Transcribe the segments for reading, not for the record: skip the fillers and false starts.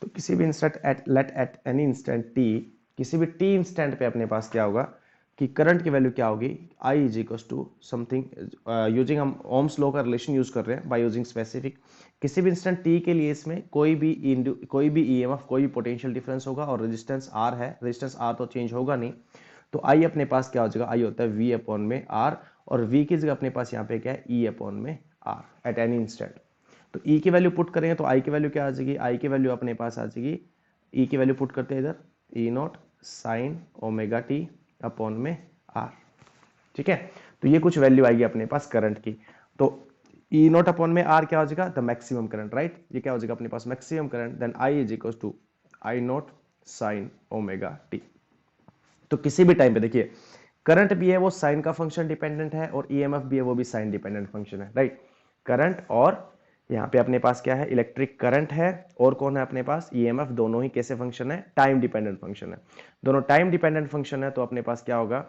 तो किसी भी instant at any instant T, किसी भी टी इंस्टेंट पे अपने पास क्या होगा कि करंट की वैल्यू क्या होगी, I is equal to something, using हम ओम्स लॉ का रिलेशन यूज कर रहे हैं बाय यूजिंग स्पेसिफिक, किसी भी इंस्टेंट टी के लिए इसमें कोई भी ईएमएफ, कोई भी पोटेंशियल डिफरेंस होगा और रेजिस्टेंस आर है, रेजिस्टेंस आर तो चेंज होगा नहीं, तो आई अपने पास क्या हो जाएगा, आई होता है वी अपॉन में आर, और वी की जगह अपने पास यहाँ पे क्या है, ई अपॉन में आर एट एनी इंस्टेंट। तो ई की वैल्यू पुट करेंगे तो आई की वैल्यू क्या आ जाएगी, आई की वैल्यू अपने पास आ जाएगी, ई की वैल्यू पुट करते हैं इधर, E not sine omega T upon में आर। ठीक है, तो ये कुछ वैल्यू आएगी अपने पास करंट की। तो ई नॉट अपॉन में आर क्या हो जाएगा, द मैक्सिमम करंट, राइट, ये क्या हो जाएगा अपने पास maximum current, then I is equal to I not sine omega T. तो किसी भी टाइम पे देखिए करंट भी है वो साइन का फंक्शन डिपेंडेंट है, और ईएमएफ भी है वो भी साइन डिपेंडेंट फंक्शन है, राइट। करंट और यहाँ पे अपने पास क्या है, इलेक्ट्रिक करंट है, और कौन है अपने पास, ईएमएफ, दोनों ही कैसे फंक्शन है, टाइम डिपेंडेंट फंक्शन है। दोनों टाइम डिपेंडेंट फंक्शन है, तो अपने पास क्या होगा,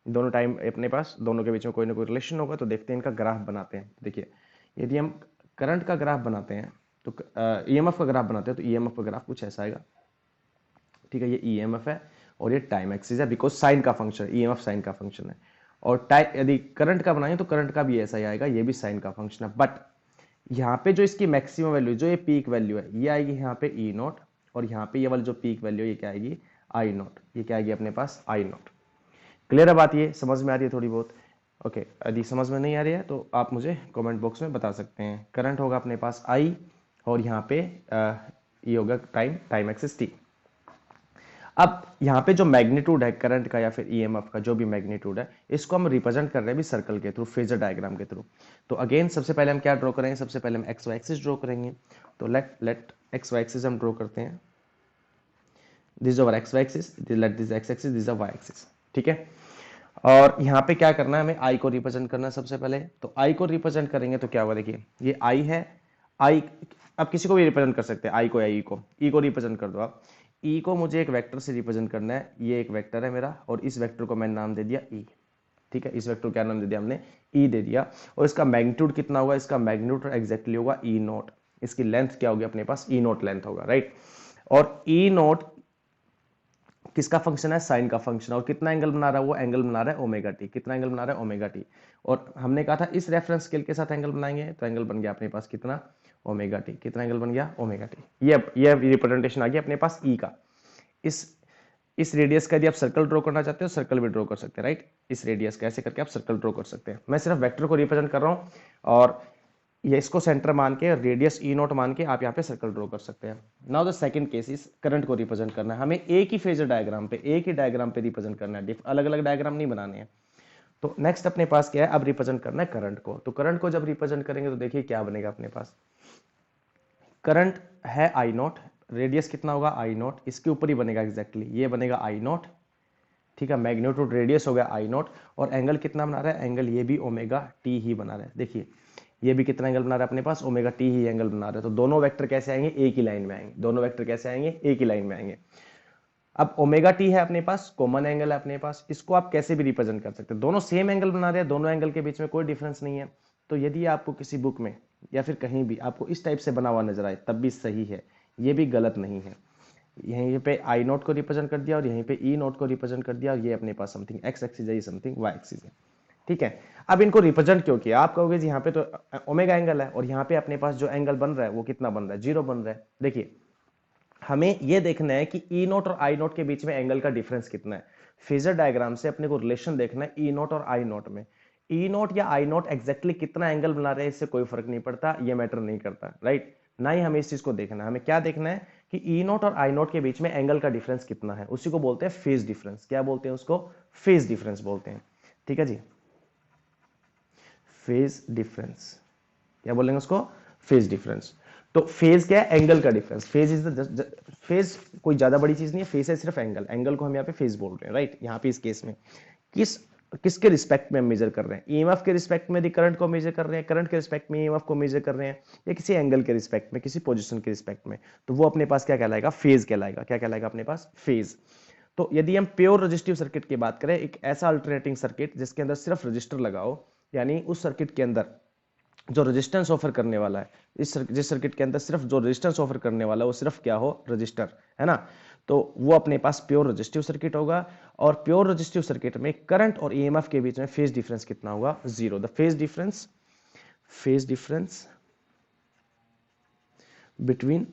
दोनों टाइम अपने पास, दोनों के बीच में कोई ना कोई रिलेशन होगा। तो देखते हैं इनका ग्राफ बनाते हैं। देखिए यदि हम करंट का ग्राफ बनाते हैं तो ईएमएफ का ग्राफ बनाते हैं, तो ईएमएफ का ग्राफ कुछ ऐसा आएगा। ठीक है, ये ईएमएफ है और ये टाइम एक्सिस है, बिकॉज साइन का फंक्शन है, ईएमएफ साइन का फंक्शन है। और टाइम यदि करंट का बनाएं तो करंट का भी ऐसा ही आएगा, ये भी साइन का फंक्शन है। बट यहाँ पे जो इसकी मैक्सिमम वैल्यू, जो ये पीक वैल्यू है, ये आएगी यहाँ पे ई नॉट, और यहाँ पे ये वाली जो पीक वैल्यू है ये क्या आएगी, आई नॉट, ये क्या आएगी अपने पास, आई नॉट। क्लियर है बात, ये समझ में आ रही है थोड़ी बहुत? ओके, यदि समझ में नहीं आ रही है तो आप मुझे कमेंट बॉक्स में बता सकते हैं। करंट होगा अपने पास आई, और यहाँ पे ये होगा टाइम एक्सिस टी। अब यहाँ पे जो मैग्नीट्यूड है करंट का या फिर ईएमएफ का, जो भी मैग्नीट्यूड है, इसको हम रिप्रेजेंट कर रहे हैं भी सर्कल के थ्रू, फेजर डायग्राम के थ्रू। तो अगेन सबसे पहले हम क्या ड्रॉ करेंगे, सबसे पहले हम एक्स वाई एक्सिस ड्रॉ करेंगे। तो लेट एक्स वाई एक्सिस हम ड्रॉ करते हैं। This is our x y axis, let this x axis, this is y axis. ठीक है, और यहाँ पे क्या करना है, हमें आई को रिप्रेजेंट करना है सबसे पहले। तो आई को रिप्रेजेंट करेंगे तो क्या होगा, देखिए ये आई है, आई, अब किसी को भी रिप्रेजेंट कर सकते हैं, आई को या ई को रिप्रेजेंट कर दो आप। ई को मुझे एक वेक्टर से रिप्रेजेंट करना है, ये एक वेक्टर है मेरा, और इस वेक्टर को मैंने नाम दे दिया ई। ठीक है, इस वेक्टर को क्या नाम दे दिया हमने, ई दे दिया। और इसका मैग्नीट्यूड कितना होगा, इसका मैग्नीट्यूड एग्जैक्टली होगा ई नॉट। इसकी लेंथ क्या होगी अपने पास, ई नॉट लेंथ होगा, राइट। और ई नॉट किसका फंक्शन है, साइन का फंक्शन है, और कितना एंगल बना रहा है, वो एंगल बना रहा है ओमेगा टी। कितना एंगल बना रहा है, ओमेगा टी। और हमने कहा था इस रेफरेंस स्केल के साथ एंगल बनाएंगे, तो एंगल बन गया अपने पास कितना, ओमेगा टी। कितना एंगल बन गया, ओमेगा टी। ये रिप्रेजेंटेशन आ गया अपने पास ई का। इस रेडियस का यदि आप सर्कल ड्रॉ करना चाहते हो, सर्कल भी ड्रॉ कर सकते हैं, राइट। इस रेडियस का ऐसे करके आप सर्कल ड्रॉ कर सकते हैं। मैं सिर्फ वेक्टर को रिप्रेजेंट कर रहा हूं, और ये इसको सेंटर मान के, रेडियस ई नॉट मान के आप यहाँ पे सर्कल ड्रॉ कर सकते हैं। Now the second case is current को रिप्रेजेंट करना है हमें, एक ही फेजर डायग्राम पे, एक ही डायग्राम पे रिप्रेजेंट करना है, अलग अलग डायग्राम नहीं बनाने हैं। तो नेक्स्ट अपने पास क्या है, अब रिप्रेजेंट करना है करंट को। तो करंट को जब रिप्रेजेंट करेंगे तो देखिए क्या बनेगा अपने पास, करंट है आई नॉट, रेडियस कितना होगा, आई नॉट, इसके ऊपर ही बनेगा एग्जैक्टली, ये बनेगा आई नॉट। ठीक है, मैग्नीट्यूड रेडियस हो गया आई नॉट, और एंगल कितना बना रहा है, एंगल ये भी ओमेगा टी ही बना रहा है। देखिए ये भी कितना एंगल बना रहा है अपने पास, ओमेगा टी ही एंगल बना रहा है। तो दोनों वेक्टर कैसे आएंगे, एक ही लाइन में आएंगे, दोनों वेक्टर कैसे आएंगे, एक ही लाइन में आएंगे। अब ओमेगा टी है अपने पास, कॉमन एंगल है अपने पास, इसको आप कैसे भी रिप्रेजेंट कर सकते हैं, दोनों सेम एंगल बना रहे हैं, दोनों एंगल के बीच में कोई डिफरेंस नहीं है। तो यदि आपको किसी बुक में या फिर कहीं भी आपको इस टाइप से बना हुआ नजर आए तब भी सही है, ये भी गलत नहीं है। यहीं पे आई नोट को रिप्रेजेंट कर दिया और यहीं पे ई नोट को रिप्रेजेंट कर दिया, और ये अपने पास समथिंग एक्स एक्सिस है, ये समथिंग वाई एक्सिस है। ठीक है, अब इनको रिप्रेजेंट क्यों किया, आप कहोगे जी यहाँ पे तो ओमेगा एंगल है, और यहाँ पे अपने पास जो एंगल बन रहा है वो कितना बन रहा है, जीरो बन रहा है। देखिए हमें ये देखना है कि ई नोट और आई नोट के बीच में एंगल का डिफरेंस कितना है। फेजर डायग्राम से अपने को रिलेशन देखना है ई नोट और आई नोट में। ई नोट या आई नोट एग्जैक्टली कितना एंगल बना रहे हैं इससे कोई फर्क नहीं पड़ता, ये मैटर नहीं करता, राइट। ना ही हमें इस चीज को देखना है, हमें क्या देखना है कि ई नोट और आई नोट के बीच में एंगल का डिफरेंस कितना है, उसी को बोलते हैं फेज डिफरेंस। क्या बोलते हैं उसको, फेज डिफरेंस बोलते हैं। ठीक है जी, फेज डिफरेंस, क्या बोलेंगे उसको, फेज डिफरेंस। तो फेज क्या है, एंगल का difference. Phase is the phase कोई ज्यादा बड़ी चीज नहीं है, फेज है सिर्फ एंगल, एंगल को हम यहाँ पे फेज बोल रहे हैं, राइट। यहाँ पे इस केस में किसके रिस्पेक्ट में हम मेजर कर रहे हैं, ईएमएफ के रिस्पेक्ट में, करंट को मेजर कर रहे हैं, करंट के रिस्पेक्ट में ईएमएफ को मेजर कर रहे हैं, या किसी एंगल के रिस्पेक्ट में, किसी पोजीशन के रिस्पेक्ट में, तो वो अपने पास क्या कहलाएगा, फेज कहलाएगा। क्या कहलाएगा अपने पास, फेज। तो यदि हम प्योर रजिस्टिव सर्किट की बात करें, एक ऐसा अल्टरनेटिंग सर्किट जिसके अंदर सिर्फ रजिस्टर लगाओ, यानी उस सर्किट के अंदर जो रेजिस्टेंस ऑफर करने वाला है, जिस सर्किट के अंदर सिर्फ जो रेजिस्टेंस ऑफर करने वाला है वो सिर्फ क्या हो, रजिस्टर, है ना। तो वो अपने पास प्योर रजिस्टिव सर्किट होगा, और प्योर रजिस्टिव सर्किट में करंट और ईएमएफ के बीच में फेज डिफरेंस कितना होगा, zero. The phase difference between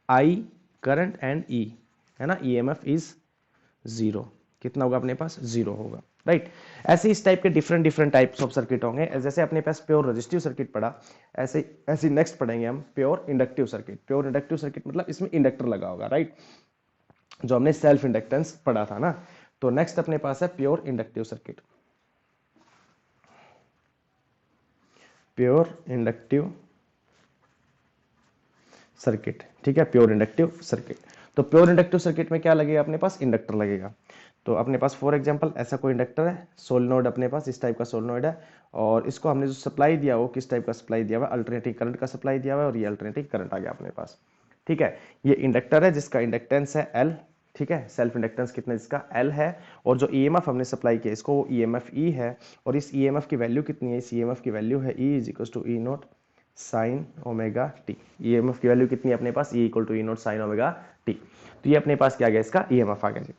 I current and E, है ना, ईएमएफ इज जीरो। कितना होगा अपने पास, जीरो होगा, राइट। ऐसे इस टाइप के different different types of circuit होंगे। जैसे अपने पास प्योर रजिस्टिव सर्किट पढ़ा, ऐसे ऐसे नेक्स्ट पढ़ेंगे हम pure inductive circuit. Pure inductive circuit मतलब इसमें इंडक्टर लगा होगा, राइट, जो हमने सेल्फ इंडक्टेंस पढ़ा था ना। तो नेक्स्ट अपने पास है pure inductive circuit. Pure inductive circuit, ठीक है, प्योर इंडक्टिव सर्किट। तो प्योर इंडक्टिव सर्किट में क्या लगेगा अपने पास, इंडक्टर लगेगा। तो अपने पास फॉर एग्जांपल ऐसा कोई इंडक्टर है, सोलेनोइड अपने पास इस टाइप का सोलेनोइड है, और इसको हमने जो सप्लाई दिया वो किस टाइप का सप्लाई दिया हुआ है, अल्टरनेटिंग करंट का सप्लाई दिया हुआ है, और ये अल्टरनेटिंग करंट आ गया अपने पास, ठीक है। ये इंडक्टर है जिसका इंडक्टेंस है एल, ठीक है, सेल्फ इंडक्टेंस कितना इसका एल है, और जो ईएमएफ हमने सप्लाई किया इसको वो ईएमएफ ई है, और इस ईएमएफ की वैल्यू कितनी है, इस ईएमएफ की वैल्यू है E is equal to E not sine omega T. EMF की वैल्यू कितनी है अपने पास, E equal to E not sine omega T. तो ये अपने पास क्या आ गया, इसका ईएमएफ आ गया जी।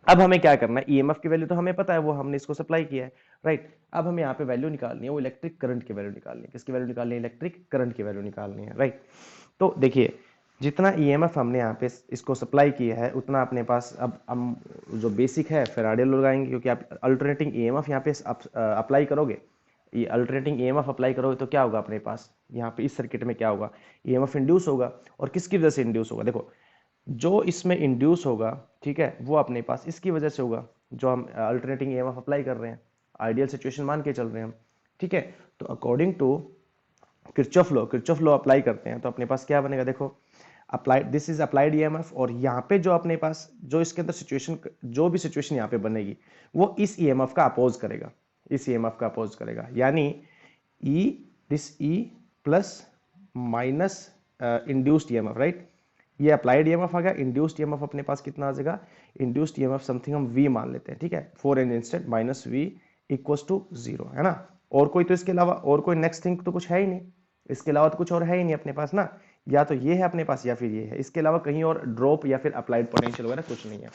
अब हमें क्या करना है, ईएमएफ की वैल्यू तो हमें पता है, वो हमने इसको सप्लाई किया है, राइट। अब हमें यहाँ पे वैल्यू निकालनी है, वो इलेक्ट्रिक करंट की वैल्यू निकालनी है। किसकी वैल्यू निकालनी है, इलेक्ट्रिक करंट की वैल्यू निकालनी है, राइट। तो देखिए जितना ईएमएफ हमने यहाँ पे इसको सप्लाई किया है उतना अपने पास, अब हम जो बेसिक है फेराडे लॉ लगाएंगे, क्योंकि आप अल्टरनेटिंग ईएमएफ यहाँ पे अप्लाई करोगे, ये अल्टरनेटिंग ईएमएफ अप्लाई करोगे तो क्या होगा अपने पास, यहाँ पे इस सर्किट में क्या होगा, ईएमएफ इंड्यूस होगा। और किसकी वजह से इंड्यूस होगा, देखो जो इसमें इंड्यूस होगा, ठीक है, वो अपने पास इसकी वजह से होगा, जो हम अल्टरनेटिंग ईएमएफ अप्लाई कर रहे हैं, आइडियल सिचुएशन मान के चल रहे हैं हम, ठीक है। तो according to Kirchhoff law apply करते हैं तो अपने पास क्या बनेगा, देखो applied, this is applied EMF, और यहाँ पे जो अपने पास जो इसके अंदर सिचुएशन, जो भी सिचुएशन यहाँ पे बनेगी वो इस ईएमएफ का अपोज करेगा, इस ईएमएफ का अपोज करेगा, यानी E this E plus minus induced EMF, right. ये अप्लाइड ईएमएफ आ गया, इंड्यूस्ड ईएमएफ अपने पास कितना आ जाएगा, इंड्यूस्ड ईएमएफ समथिंग हम वी मान लेते हैं, ठीक है, for an instant minus V equals to zero, है ना। और कोई तो इसके अलावा और कोई नेक्स्ट थिंग तो कुछ है ही नहीं, इसके अलावा तो कुछ और है ही नहीं अपने पास ना, या तो ये है अपने पास या फिर ये है, इसके अलावा कहीं और ड्रॉप या फिर अप्लाइड पोटेंशियल वगैरह कुछ नहीं है।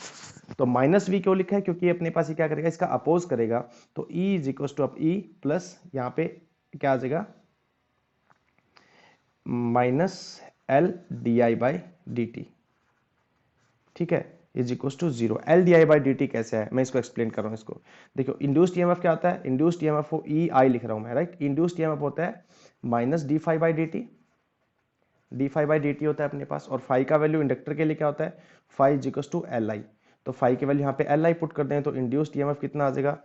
तो माइनस वी क्यों लिखा है, क्योंकि अपने पास ये क्या करेगा, इसका अपोज करेगा। तो ई इज इक्वल टू, अब ई प्लस यहाँ पे क्या आ जाएगा, minus L D I by D T, ठीक है, is equal to zero. L D I by D T कैसे है, मैं इसको एक्सप्लेन कर रहा हूँ इसको। देखो इंड्यूस्ड ईएमएफ क्या होता है, इंड्यूस्ड ईएमएफ को ई आई लिख रहा हूँ मैं, राइट। इंड्यूस्ड ईएमएफ होता है minus D phi by D T, D phi by D T होता है अपने पास, और फाई का वैल्यू इंडक्टर के लिए क्या होता है, phi is equal to L I. तो फाई की वैल्यू यहाँ पे एल आई पुट कर दें तो इंड्यूस्ड ईएमएफ कितना आ जाएगा,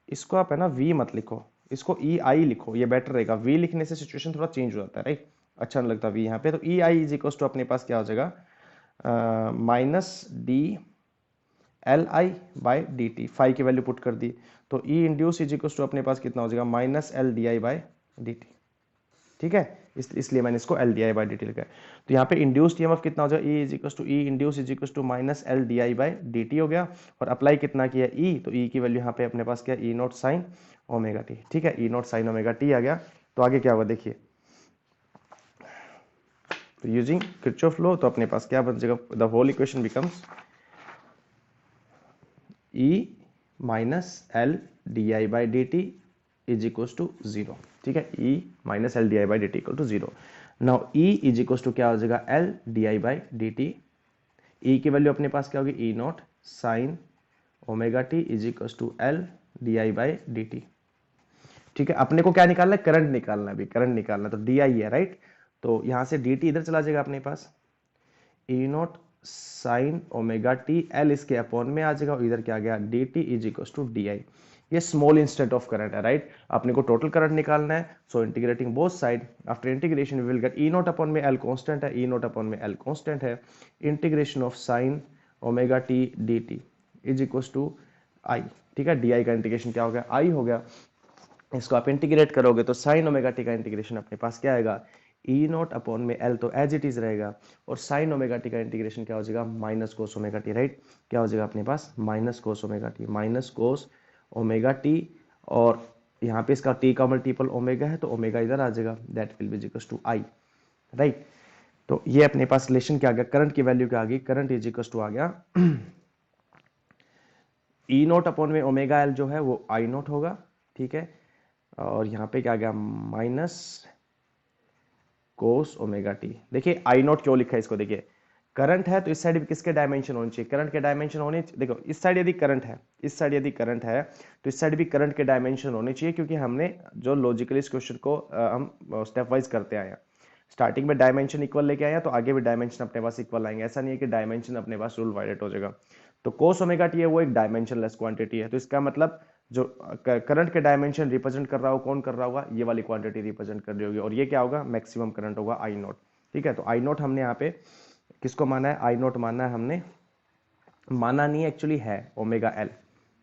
इसको आप है ना वी मत लिखो, इसको ई आई लिखो, ये बेटर रहेगा। वी लिखने से सिचुएशन थोड़ा चेंज हो जाता है, राइट, अच्छा नहीं लगता वी यहाँ पे। तो E I is equal to अपने पास क्या हो जाएगा, minus D L I by D T, phi की वैल्यू पुट कर दी, तो E induce is equal to अपने पास कितना हो जाएगा, minus L D I by D T, ठीक है, इसलिए मैंने इसको L D I by D T लिखा है। तो यहाँ पे इंड्यूस्ड ईएमएफ कितना हो जाएगा, E is equal to E induce is equal to minus L D I by D T हो गया, और अप्लाई कितना किया ई, तो ई की वैल्यू यहाँ पे अपने पास क्या, ई नॉट साइन ओमेगा टी, ठीक है, E not sine omega T आ गया। तो आगे क्या होगा देखिए, तो यूजिंग किरचॉफ लॉ तो अपने पास क्या बन जाएगा, the whole equation becomes E minus L D I by D T is equal to zero, ठीक है, E minus L D I by D T equal to zero. Now E is equal to क्या हो जाएगा, L D I by D T, E की value अपने पास क्या होगी, E not sine omega T is equal to L D I by D T, ठीक है। अपने को क्या निकालना है, करंट निकालना है, अभी करंट निकालना है, तो डी आई है, राइट। तो यहां से डी टी इधर चला जाएगा अपने पास, E not sine omega T, L इसके अपॉन में आ जाएगा, और इधर क्या गया, D T is equal to D I. ये स्मॉल इंस्टेंट ऑफ करंट है, राइट। अपने को टोटल करंट निकालना है, so integrating both side, after integration we will get E nought upon में एल कांस्टेंट है, ई नॉट अपॉन में L constant है, integration of sine omega T D T is equal to आई, ठीक है। D I का integration क्या हो गया, आई हो गया। इसको आप इंटीग्रेट करोगे तो साइन ओमेगा टी का इंटीग्रेशन अपने पास क्या आएगा, ई नॉट अपॉन में एल तो एज इट इज रहेगा, और साइन ओमेगा टी का इंटीग्रेशन क्या हो जाएगा, minus cos omega T, right. क्या हो जाएगा अपने पास, minus cos omega T, minus cos omega T, और यहाँ पे इसका t का मल्टीपल ओमेगा है तो ओमेगा इधर आ जाएगा, that will be equals to I, right. तो ये अपने पास रिलेशन क्या आ गया, करंट की वैल्यू क्या आ गई, करंट इज इक्वल्स टू आ गया ई नोट अपॉन में ओमेगा एल जो है वो आई नोट होगा, ठीक है। और यहाँ पे क्या आ गया, माइनस कोस ओमेगा टी। देखिए आई नोट क्यों लिखा है इसको, देखिए करंट है तो इस साइड भी किसके डायमेंशन होनी चाहिए, करंट के डायमेंशन होने, देखो इस साइड यदि करंट है, इस साइड यदि करंट है तो इस साइड भी करंट के डायमेंशन होने चाहिए, क्योंकि हमने जो लॉजिकली इस क्वेश्चन को हम स्टेप वाइज करते आए हैं। स्टार्टिंग में डायमेंशन इक्वल लेके आए तो आगे भी डायमेंशन अपने पास इक्वल आएंगे, ऐसा नहीं है कि डायमेंशन अपने पास रूल वाइडेड हो जाएगा। तो कोस ओमेगा टी है वो एक डायमेंशनलेस क्वांटिटी है, तो इसका मतलब जो करंट के डायमेंशन रिप्रेजेंट कर रहा हो, कौन कर रहा होगा, ये वाली क्वांटिटी रिप्रेजेंट कर रही होगी, और ये क्या होगा, मैक्सिमम करंट होगा आई नोट, ठीक है। तो आई नोट हमने यहाँ पे किसको माना है, आई नोट माना है हमने, माना नहीं एक्चुअली है ओमेगा एल,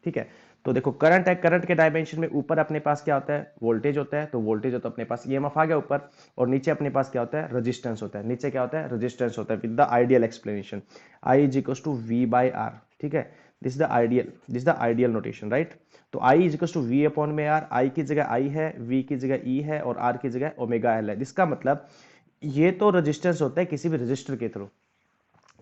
ठीक है। तो देखो करंट है, करंट के डायमेंशन में ऊपर अपने पास क्या होता है, वोल्टेज होता है, तो वोल्टेज होता है अपने पास ईएमएफ आ गया ऊपर, और नीचे अपने पास क्या होता है, रेजिस्टेंस होता है, नीचे क्या होता है, रेजिस्टेंस होता है with the ideal explanation, I is equals to V by R, ठीक है। This is the ideal notation, right. तो I is equals to V upon में आर, आई की जगह आई है, वी की जगह ई है, और आर की जगह ओमेगा एल है। इसका मतलब ये तो रेजिस्टेंस होता है किसी भी रजिस्टर के थ्रू,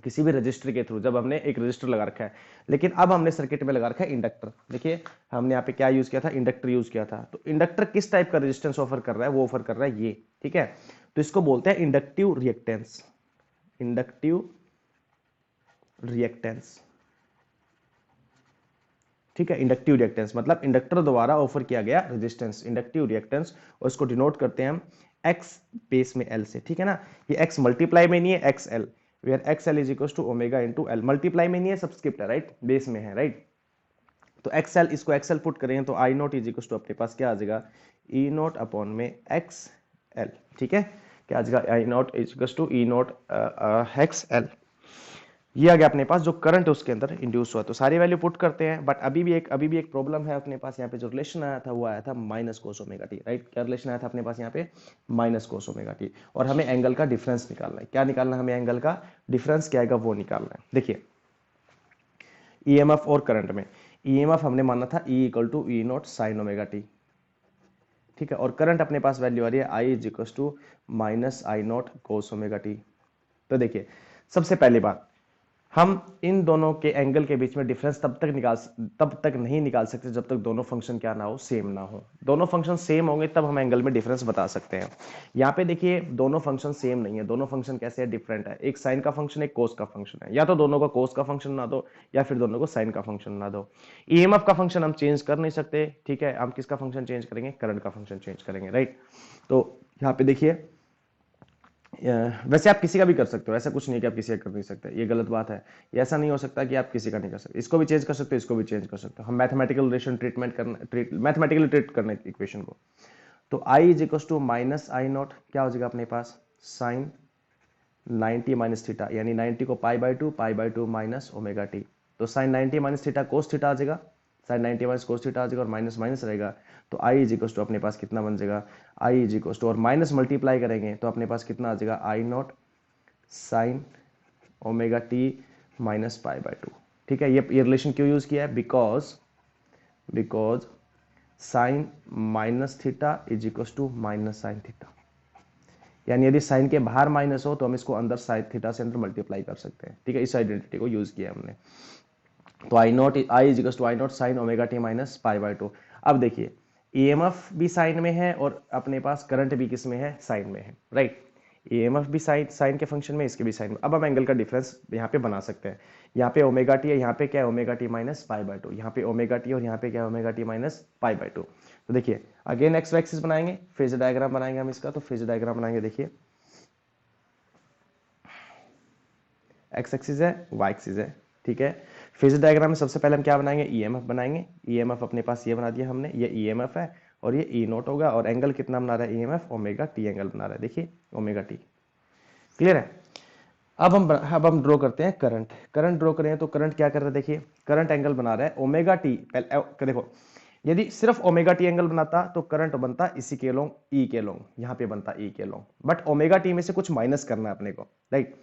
किसी भी रजिस्टर के थ्रू, जब हमने एक रजिस्टर लगा रखा है, लेकिन अब हमने सर्किट में लगा रखा है इंडक्टर। देखिए हमने यहाँ पे क्या यूज किया था, इंडक्टर यूज किया था। तो इंडक्टर किस टाइप का रेजिस्टेंस ऑफर कर रहा है, वो ऑफर कर रहा है ये, ठीक है। तो इसको बोलते हैं इंडक्टिव रिएक्टेंस, इंडक्टिव रिएक्टेंस, ठीक है। इंडक्टिव रिएक्टेंस मतलब इंडक्टर द्वारा ऑफर किया गया रेजिस्टेंस, इंडक्टिव रिएक्टेंस, और इसको डिनोट करते हैं हम एक्स बेस में एल से, ठीक है ना। ये एक्स मल्टीप्लाई में नहीं है, X L, where X L is equal to omega into L, multiply में नहीं है, सब्सक्रिप्ट है, राइट, बेस में है, राइट। तो एक्सएल, इसको एक्सएल पुट करें तो I nought is equal to अपने पास क्या आ जाएगा, ई नोट अपॉन में एक्स एल, ठीक है। क्या आ जाएगा, I nought is equal to E nought X L. ये आ गया अपने पास जो करंट है उसके अंदर इंड्यूस हुआ। तो सारी वैल्यू पुट करते हैं, बट अभी भी एक प्रॉब्लम है अपने पास। यहाँ पे जो रिलेशन आया था वो आया था minus cos omega T, right. क्या रिलेशन आया था अपने पास यहाँ पे, माइनस कोस ओमेगा टी, और हमें एंगल का डिफरेंस निकालना है। क्या निकालना है हमें, एंगल का डिफरेंस क्या आएगा वो निकालना है। देखिए ईएमएफ और करंट में, ईएमएफ हमने माना था E equal to E not sine omega T, ठीक है। और करंट अपने पास वैल्यू आ रही है I is equal to minus I nought cos omega T. तो देखिए सबसे पहली बात, हम इन दोनों के एंगल के बीच में डिफरेंस तब तक नहीं निकाल सकते जब तक दोनों फंक्शन क्या ना हो, सेम ना हो। दोनों फंक्शन सेम होंगे तब हम एंगल में डिफरेंस बता सकते हैं। यहाँ पे देखिए दोनों फंक्शन सेम नहीं है, दोनों फंक्शन कैसे है, डिफरेंट है। एक साइन का फंक्शन, एक कोस का फंक्शन है, या तो दोनों को कोस का फंक्शन ना दो या फिर दोनों को साइन का फंक्शन ना दो। ईएमएफ का फंक्शन हम चेंज कर नहीं सकते, ठीक है। हम किसका फंक्शन चेंज करेंगे, करंट का फंक्शन चेंज करेंगे, राइट। तो यहाँ पे देखिए वैसे आप किसी का भी कर सकते हो, ऐसा कुछ नहीं कि आप किसी का कर नहीं सकते, ये गलत बात है। ये ऐसा नहीं हो सकता कि आप किसी का नहीं कर सकते, इसको भी चेंज कर सकते हो, इसको भी चेंज कर सकते हो। हम मैथमेटिकल रिलेशन मैथमेटिकली ट्रीट करना इक्वेशन को। तो I is equal to minus I nought, क्या हो जाएगा अपने पास, साइन 90 माइनस थीटा, यानी 90 को pi by two minus omega T. तो sine 90 minus theta cos theta आ जाएगा, साइन 90 माइनस कोस थीटा आ जाएगा, और माइनस माइनस रहेगा। तो आई इज इक्वल टू अपने पास कितना बन जाएगा, आई इज इक्वल टू, और माइनस मल्टीप्लाई करेंगे तो अपने पास कितना आ जाएगा, i not sine omega T minus pi by two, ठीक है। ये रिलेशन क्यों यूज किया है, because sine minus theta is equal to minus sine theta, यानी यदि साइन के बाहर माइनस हो तो हम इसको अंदर साइन थीटा से अंदर मल्टीप्लाई कर सकते हैं, ठीक है। इस आइडेंटिटी को यूज किया हमने। तो i naught, i is equal to I not sine omega T minus pi by two. अब देखिए ईएमएफ भी साइन में है और अपने पास करंट भी किस में है, साइन में है, राइट। ईएमएफ भी साइन के फंक्शन में, इसके भी साइन में। अब हम एंगल का डिफरेंस यहाँ पे बना सकते हैं। यहाँ पे ओमेगा टी है, यहाँ पे क्या है, omega T minus pi by to, यहाँ पे ओमेगा टी और यहाँ पे क्या है, omega T minus pi by to. तो देखिए अगेन एक्स एक्सिस बनाएंगे, फेज डायग्राम बनाएंगे हम इसका। तो फेज डायग्राम बनाएंगे, देखिए एक्स एक्सिस है, वाई एक्सिस है, ठीक है। फेज डायग्राम में सबसे पहले हम क्या बनाएंगे, ईएमएफ बनाएंगे। ईएमएफ अपने पास ये बना दिया हमने, ये ईएमएफ है और ये ई नोट होगा, और एंगल कितना बना रहा है ईएमएफ, ओमेगा टी एंगल बना रहा है, देखिए ओमेगा टी, क्लियर है। अब हम ड्रॉ करते हैं करंट। करंट ड्रॉ करें तो करंट क्या कर रहा है, देखिए करंट एंगल बना रहा है ओमेगा टी। देखो यदि सिर्फ ओमेगा टी एंगल बनाता तो करंट बनता इसी के लोंग, ई के लोंग, यहाँ पे बनता ई के लोंग, बट ओमेगा टी में से कुछ माइनस करना है अपने को, राइट।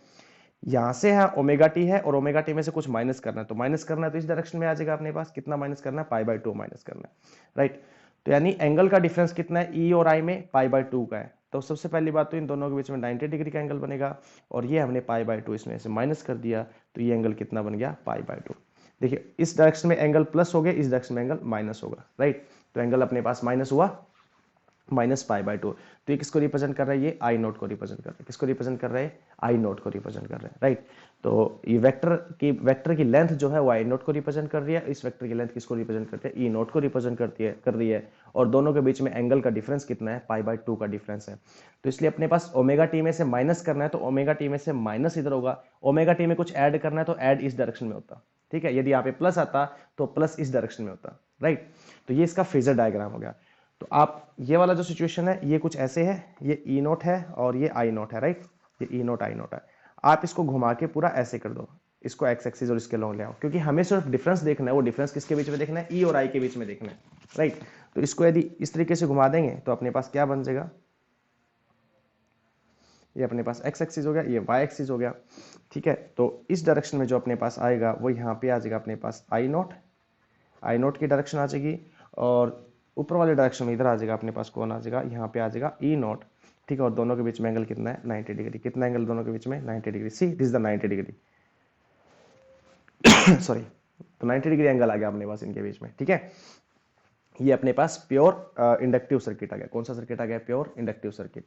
यहां से है ओमेगा टी है और ओमेगा टी में से कुछ माइनस करना है, तो माइनस करना है तो इस डायरेक्शन में आ जाएगा अपने पास, कितना माइनस करना है, पाई बाई टू माइनस करना है, राइट। तो यानी एंगल का डिफरेंस कितना है ई और आई में, π/2 का है। तो सबसे पहली बात तो इन दोनों के बीच में 90 डिग्री का एंगल बनेगा, और ये हमने π/2 इसमें से माइनस कर दिया, तो ये एंगल कितना बन गया, π/2। देखिए इस डायरेक्शन में एंगल प्लस हो गया, इस डायरेक्शन में एंगल माइनस होगा, राइट। तो एंगल अपने पास माइनस हुआ, -π/2। तो ये किसको रिप्रेजेंट कर रहा है, ये आई नोट को रिप्रेजेंट कर रहा है। किसको रिप्रेजेंट कर रहा है, आई नोट को रिप्रेजेंट कर रहा है, राइट। तो ये वेक्टर की लेंथ जो है वो आई नोट को रिप्रेजेंट कर रही है, इस वेक्टर की लेंथ किसको रिप्रेजेंट करती है, ई नोट को रिप्रेजेंट कर रही है। और दोनों के बीच में एंगल का डिफरेंस कितना है, π/2 का डिफरेंस है। तो इसलिए अपने पास ओमेगा टी में से माइनस करना है, तो ओमेगा टी में से माइनस इधर होगा, ओमेगा टी में कुछ ऐड करना है तो ऐड इस डायरेक्शन में होता, ठीक है। यदि यहाँ पे प्लस आता तो प्लस इस डायरेक्शन में होता, राइट। तो ये इसका फेजर डायग्राम हो गया। तो आप ये वाला जो सिचुएशन है ये कुछ ऐसे है, ये ई नोट है और ये आई नोट है, राइट। ये ई नोट आई नोट है। आप इसको घुमा के पूरा ऐसे कर दो, इसको एक्स एक्सिस और इसके लॉन्ग ले आओ, क्योंकि हमें सिर्फ डिफरेंस देखना है। वो डिफरेंस किसके बीच में देखना है, ई और आई के बीच में देखना है, राइट। तो इसको यदि इस तरीके से घुमा देंगे तो अपने पास क्या बन जाएगा, ये अपने पास एक्स एक्सिस हो गया, ये वाई एक्सिस हो गया, ठीक है। तो इस डायरेक्शन में जो अपने पास आएगा वो यहाँ पे आ जाएगा अपने पास आई नोट की डायरेक्शन आ जाएगी, और ऊपर वाले डायरेक्शन में इधर आ जाएगा अपने पास कौन आ जाएगा, यहाँ पे आ जाएगा ई नोट, ठीक है। और दोनों के बीच में एंगल कितना है, 90 डिग्री। कितना एंगल दोनों के बीच में, 90 degree. See this is the 90 degree sorry. तो 90 डिग्री एंगल आ गया अपने पास इनके बीच में, ठीक है। ये अपने पास प्योर इंडक्टिव सर्किट आ गया। कौन सा सर्किट आ गया, प्योर इंडक्टिव सर्किट।